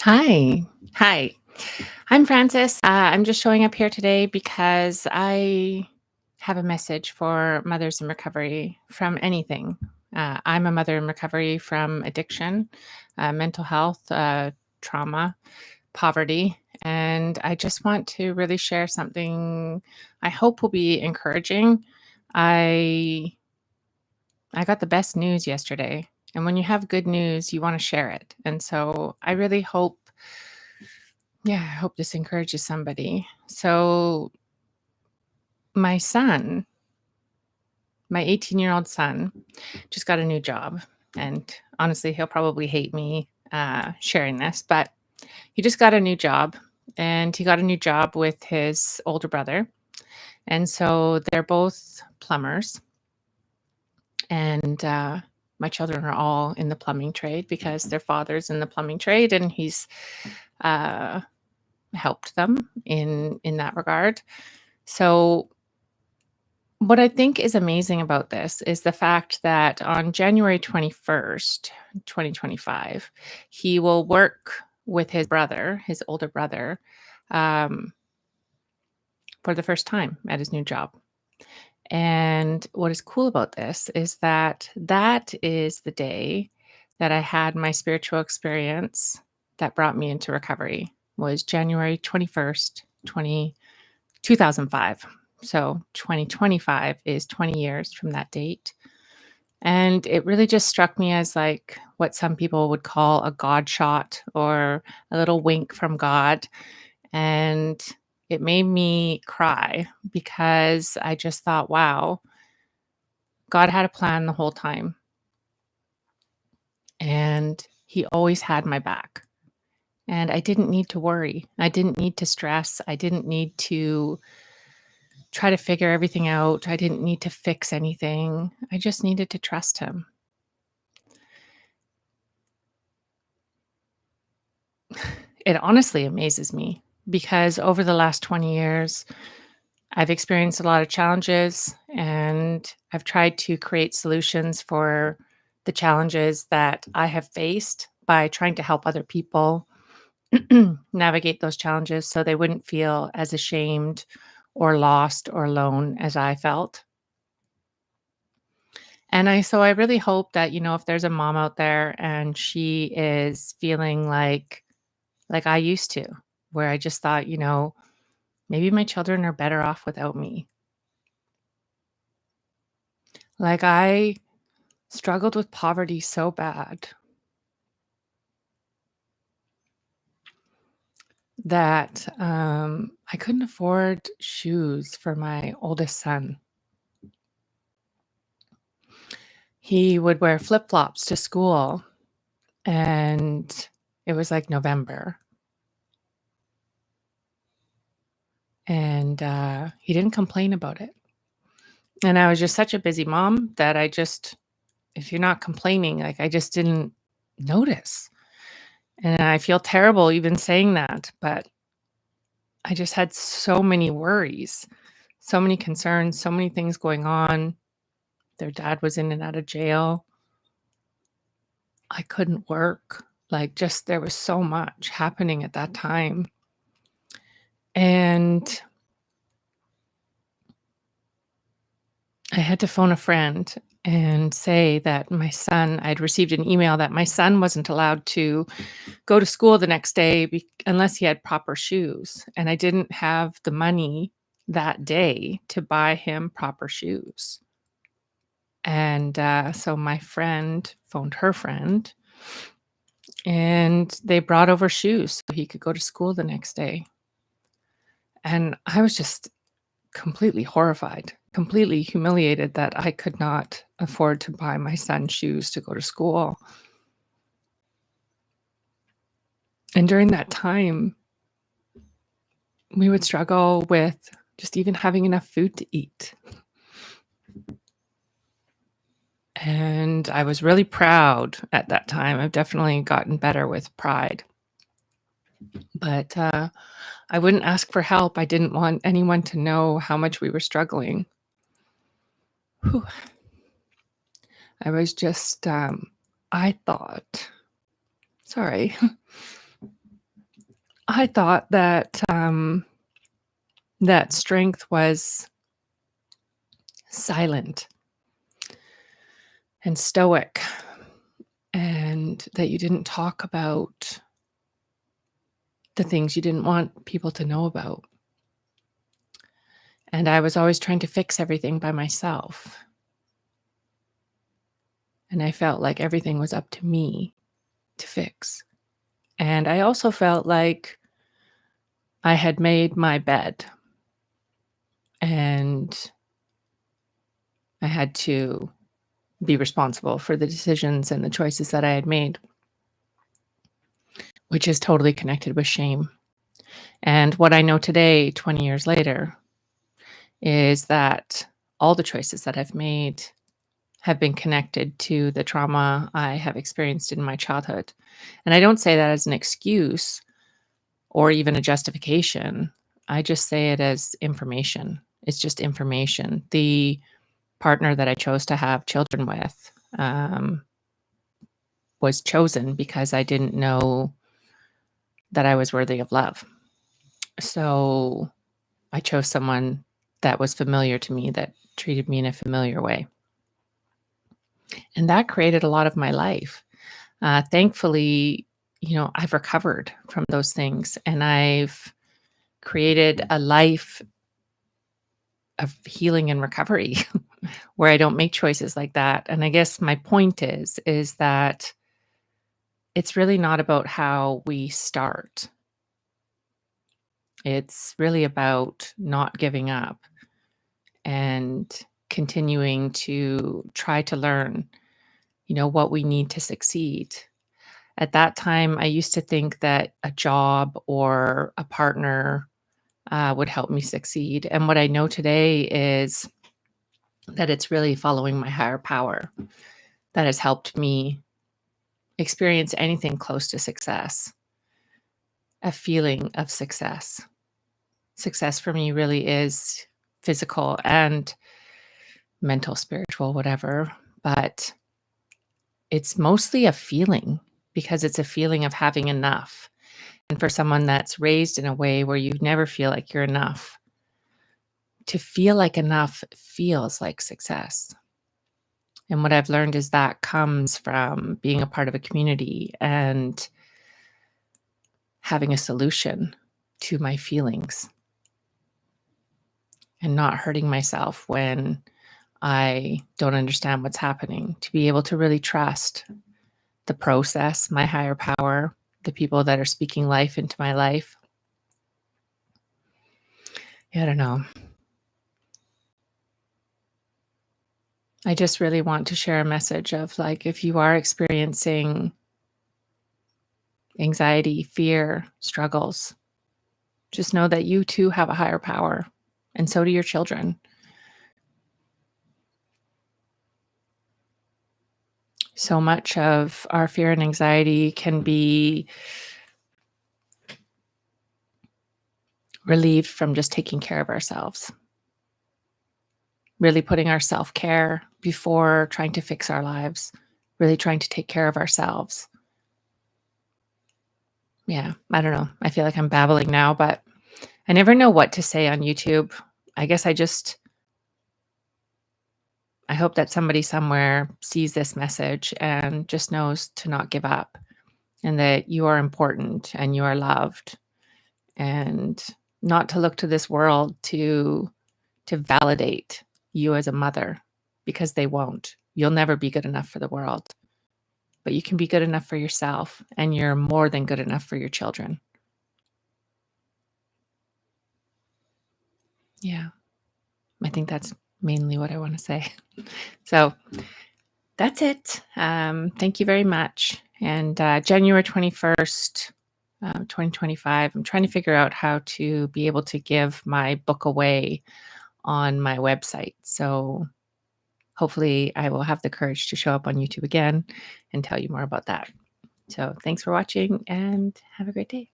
Hi. Hi. I'm Francis. I'm just showing up here today because I have a message for mothers in recovery from anything. I'm a mother in recovery from addiction, mental health, trauma, poverty, and I just want to really share something I hope will be encouraging. I I got the best news yesterday, and when you have good news, you want to share it. And so I really hope I hope this encourages somebody. So, my son, my 18-year-old son, just got a new job. And honestly, he'll probably hate me sharing this, but he just got a new job and he got a new job with his older brother. And so they're both plumbers. And my children are all in the plumbing trade because their father's in the plumbing trade and he's uh, helped them in that regard. So what I think is amazing about this is the fact that on January 21st, 2025, he will work with his brother, his older brother, um, for the first time at his new job. And what is cool about this is that that is the day that I had my spiritual experience that brought me into recovery was January 21st, 2005. So 2025 is 20 years from that date. And it really just struck me as like what some people would call a God shot or a little wink from God. And it made me cry because I just thought, wow, God had a plan the whole time. And he always had my back. And I didn't need to worry. I didn't need to stress. I didn't need to try to figure everything out. I didn't need to fix anything. I just needed to trust him. It honestly amazes me because over the last 20 years, I've experienced a lot of challenges and I've tried to create solutions for the challenges that I have faced by trying to help other people navigate those challenges so they wouldn't feel as ashamed or lost or alone as I felt. And I really hope that, if there's a mom out there and she is feeling like I used to, where I just thought, maybe my children are better off without me. Like I struggled with poverty so bad that I couldn't afford shoes for my oldest son. He would wear flip flops to school, and it was like November. And he didn't complain about it. And I was just such a busy mom that if you're not complaining, like I just didn't notice. And I feel terrible even saying that, but I just had so many worries, so many concerns, so many things going on. Their dad was in and out of jail. I couldn't work. Like, just there was so much happening at that time. And I had to phone a friend and say that I'd received an email that my son wasn't allowed to go to school the next day unless he had proper shoes. And I didn't have the money that day to buy him proper shoes. And so my friend phoned her friend and they brought over shoes so he could go to school the next day. And I was just completely horrified, completely humiliated that I could not afford to buy my son shoes to go to school. And during that time, we would struggle with just even having enough food to eat. And I was really proud at that time. I've definitely gotten better with pride. But I wouldn't ask for help. I didn't want anyone to know how much we were struggling. Whew. I was just, I thought, sorry, I thought that, that strength was silent and stoic, and that you didn't talk about the things you didn't want people to know about. And I was always trying to fix everything by myself. And I felt like everything was up to me to fix. And I also felt like I had made my bed and I had to be responsible for the decisions and the choices that I had made, which is totally connected with shame. And what I know today, 20 years later, is that all the choices that I've made have been connected to the trauma I have experienced in my childhood. And I don't say that as an excuse or even a justification. I just say it as information. It's just information. The partner that I chose to have children with was chosen because I didn't know that I was worthy of love. So I chose someone that was familiar to me, that treated me in a familiar way. And that created a lot of my life. Thankfully, I've recovered from those things and I've created a life of healing and recovery where I don't make choices like that. And I guess my point is that it's really not about how we start. It's really about not giving up and continuing to try to learn, what we need to succeed. At that time, I used to think that a job or a partner would help me succeed. And what I know today is that it's really following my higher power that has helped me experience anything close to success, a feeling of success. Success for me really is physical and mental, spiritual, whatever, but it's mostly a feeling because it's a feeling of having enough. And for someone that's raised in a way where you never feel like you're enough, to feel like enough feels like success. And what I've learned is that comes from being a part of a community and having a solution to my feelings and not hurting myself when I don't understand what's happening, to be able to really trust the process, my higher power, the people that are speaking life into my life. I don't know. I just really want to share a message of like, if you are experiencing anxiety, fear, struggles, just know that you too have a higher power, and so do your children. So much of our fear and anxiety can be relieved from just taking care of ourselves, really putting our self-care before trying to fix our lives, really trying to take care of ourselves. Yeah, I don't know. I feel like I'm babbling now, but I never know what to say on YouTube. I guess I hope that somebody somewhere sees this message and just knows to not give up and that you are important and you are loved, and not to look to this world to validate you as a mother, because they won't. You'll never be good enough for the world, but you can be good enough for yourself, and you're more than good enough for your children. Yeah, I think that's mainly what I want to say. So that's it. Thank you very much. And January 21st, 2025, I'm trying to figure out how to be able to give my book away on my website. So hopefully I will have the courage to show up on YouTube again and tell you more about that. So thanks for watching and have a great day.